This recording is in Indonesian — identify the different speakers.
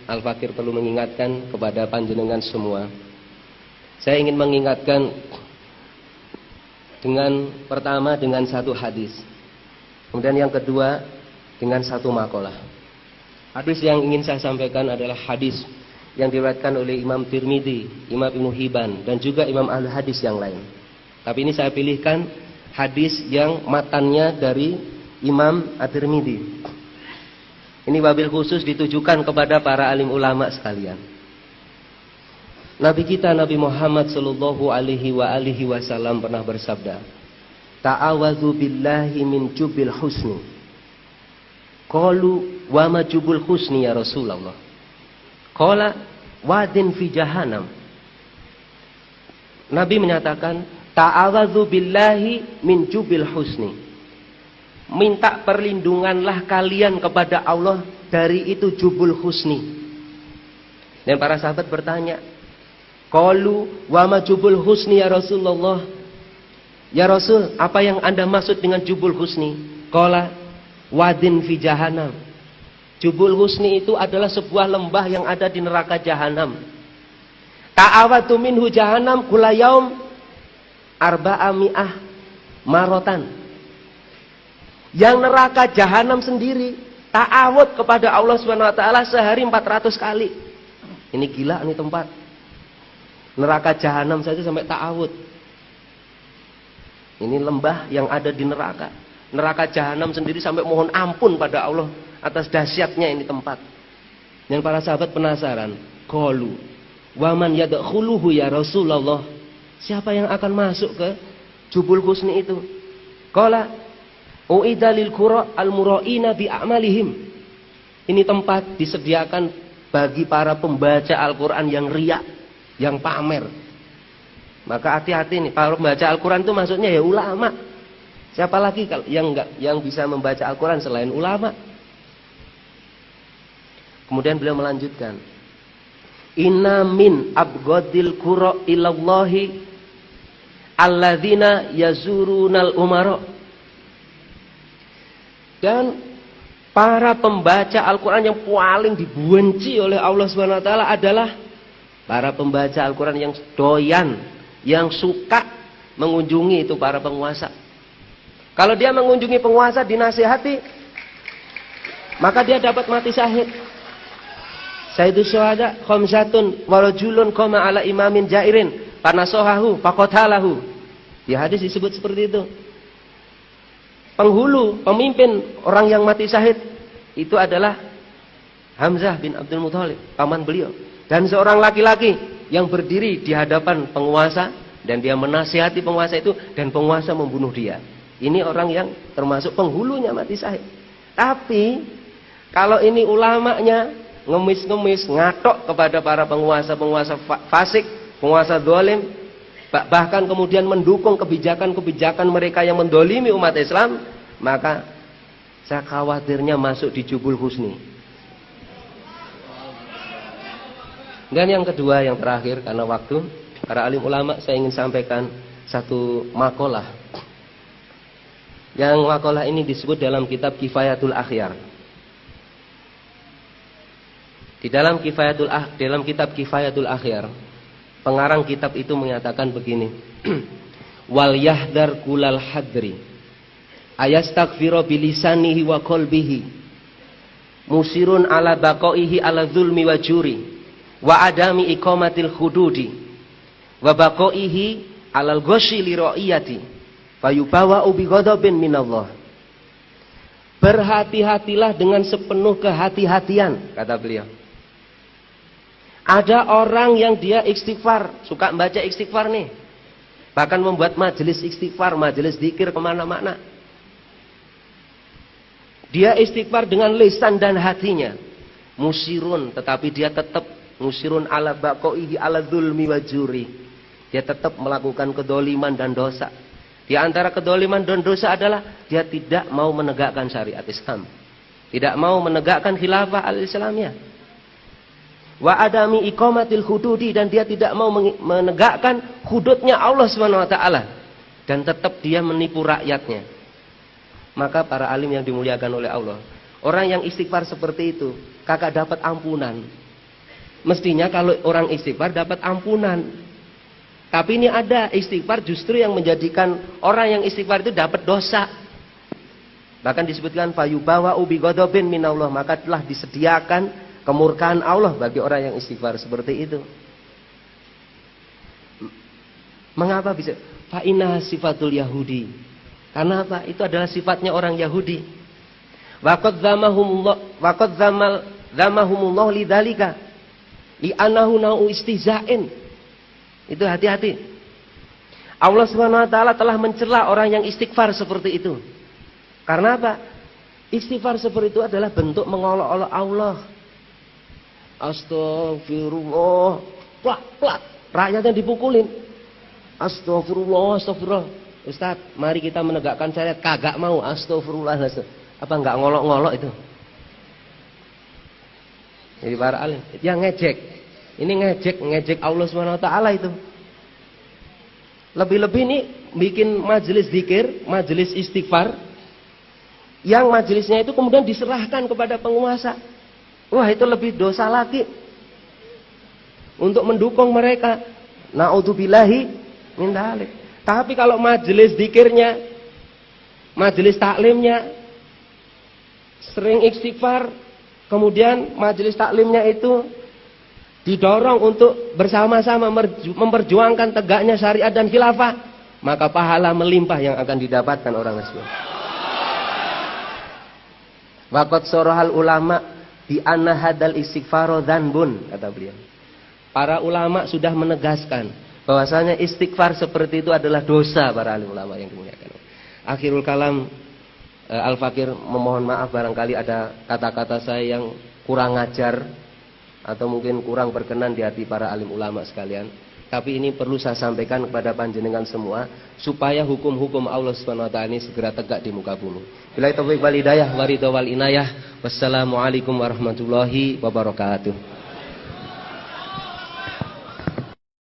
Speaker 1: Al-Fakir perlu mengingatkan kepada panjenengan semua. Saya ingin mengingatkan pertama dengan satu hadis. Kemudian yang kedua dengan satu makalah. Hadis yang ingin saya sampaikan adalah hadis yang diriwayatkan oleh Imam Tirmidzi, Imam Ibnu Hibban dan juga Imam Ahli Hadis yang lain. Tapi ini saya pilihkan hadis yang matannya dari Imam At-Tirmidzi. Ini wabil khusus ditujukan kepada para alim ulama sekalian. Nabi kita Nabi Muhammad sallallahu alaihi wasallam pernah bersabda, "Ta'awadzu billahi min jubil husni." Qalu wa ma jubul husni ya Rasulullah? Qala wadin fi jahannam. Nabi menyatakan, "Ta'awadzu billahi min jubil husni." Minta perlindunganlah kalian kepada Allah dari itu jubul husni. Dan para sahabat bertanya, qalu wa ma jubul husni ya Rasulullah? Ya Rasul, apa yang Anda maksud dengan jubul husni? Qala wadin fi jahannam. Jubul husni itu adalah sebuah lembah yang ada di neraka jahanam. Ta'awatu minhu jahannam kula yaum arba'ami'ah marotan. Yang neraka jahanam sendiri ta'awud kepada Allah Subhanahu wa taala sehari 400 kali. Ini gila nih tempat. Neraka jahanam saja sampai ta'awud. Ini lembah yang ada di neraka. Neraka jahanam sendiri sampai mohon ampun pada Allah atas dahsyatnya ini tempat. Dan para sahabat penasaran, qalu wa man yadkhuluhu ya Rasulullah? Siapa yang akan masuk ke jubul husni itu? Qala u'idza lil qura al muraina bi a'malihim. Ini tempat disediakan bagi para pembaca Al-Qur'an yang riya, yang pamer. Maka hati-hati nih, para pembaca Al-Qur'an itu maksudnya ya ulama. Siapa lagi yang bisa membaca Al-Qur'an selain ulama? Kemudian beliau melanjutkan, "Inna min abghadil qura ilallahi alladzina yazurunal umara." Dan para pembaca Al-Quran yang paling dibenci oleh Allah Subhanahu wa taala adalah para pembaca Al-Quran yang doyan, yang suka mengunjungi itu para penguasa. Kalau dia mengunjungi penguasa dinasihati, maka dia dapat mati syahid. Sayyidus syuhada khamsatun wa rajulun qama ala imamin jairin fanasahahu faqatalahu. Di hadis disebut seperti itu. Penghulu, pemimpin orang yang mati syahid itu adalah Hamzah bin Abdul Muthalib, paman beliau. Dan seorang laki-laki yang berdiri di hadapan penguasa dan dia menasihati penguasa itu dan penguasa membunuh dia. Ini orang yang termasuk penghulunya mati syahid. Tapi kalau ini ulamanya ngemis-ngemis, ngatok kepada para penguasa-penguasa fasik, penguasa zalim, bahkan kemudian mendukung kebijakan-kebijakan mereka yang mendolimi umat Islam, maka saya khawatirnya masuk di jubul husni. Dan yang kedua, yang terakhir karena waktu, para alim ulama, saya ingin sampaikan satu makalah. Yang makalah ini disebut dalam kitab Kifayatul Akhyar. Di dalam kitab Kifayatul Akhyar, pengarang kitab itu menyatakan begini, wal yahdar kulal hadri ayastaghfiru bilisanihi wa qalbihi musirun ala baqaihi ala zulmi wa juri wa adami iqamatil hududi wa baqaihi alal ghashi li ra'iyati fayubawa'u bi ghadabin minallah. Berhati-hatilah dengan sepenuh kehati-hatian, kata beliau. Ada orang yang dia istighfar, suka membaca istighfar nih. Bahkan membuat majelis istighfar, majelis zikir kemana-mana. Dia istighfar dengan lisan dan hatinya. Musirun, tetapi dia tetap musirun ala baqaihi ala zulmi wa juri. Dia tetap melakukan kedoliman dan dosa. Di antara kedoliman dan dosa adalah dia tidak mau menegakkan syariat Islam. Tidak mau menegakkan khilafah al-Islamiyah. Wa adami iqamatil hududi, dan dia tidak mau menegakkan hududnya Allah Subhanahu wa taala, dan tetap dia menipu rakyatnya. Maka para alim yang dimuliakan oleh Allah, orang yang istighfar seperti itu kagak dapat ampunan. Mestinya kalau orang istighfar dapat ampunan. Tapi ini ada istighfar justru yang menjadikan orang yang istighfar itu dapat dosa. Bahkan disebutkan fayubawa ubi godobin minallah, maka telah disediakan kemurkaan Allah bagi orang yang istighfar seperti itu. Mengapa bisa? Fa inna sifatul Yahudi. Karena apa? Itu adalah sifatnya orang Yahudi. Waqad zamahumullah lidzalika li'annahu na'u istihza'in. Itu hati-hati. Allah Subhanahu wa taala telah mencela orang yang istighfar seperti itu. Karena apa? Istighfar seperti itu adalah bentuk mengolok-olok Allah. Astagfirullah. Plak. Rakyatnya dipukulin. Astagfirullah. Ustaz, mari kita menegakkan syariat. Kagak mau. Astagfirullah. Apa enggak ngolok-ngolok itu? Jadi para alim, yang ngejek. Ini ngejek Allah Subhanahu wa taala itu. Lebih-lebih ini bikin majelis zikir, majelis istighfar, yang majelisnya itu kemudian diserahkan kepada penguasa. Wah, itu lebih dosa lagi. Untuk mendukung mereka. Na'udzubillahi min dzalik. Tapi kalau majelis zikirnya, majelis taklimnya sering istighfar, kemudian majelis taklimnya itu didorong untuk bersama-sama memperjuangkan tegaknya syariat dan khilafah, maka pahala melimpah yang akan didapatkan orang tersebut. Waqad sorahal ulama bi anna hadal istighfaro dzanbun, kata beliau. Para ulama sudah menegaskan bahwasanya istighfar seperti itu adalah dosa, para alim ulama yang dimuliakan. Akhirul kalam, Al-Fakir memohon maaf barangkali ada kata-kata saya yang kurang ajar atau mungkin kurang berkenan di hati para alim ulama sekalian. Tapi ini perlu saya sampaikan kepada panjenengan semua supaya hukum-hukum Allah Subhanahu wa taala ini segera tegak di muka bumi. Billahi taufiq wal hidayah wa ridha wal inayah. Wassalamualaikum warahmatullahi wabarakatuh.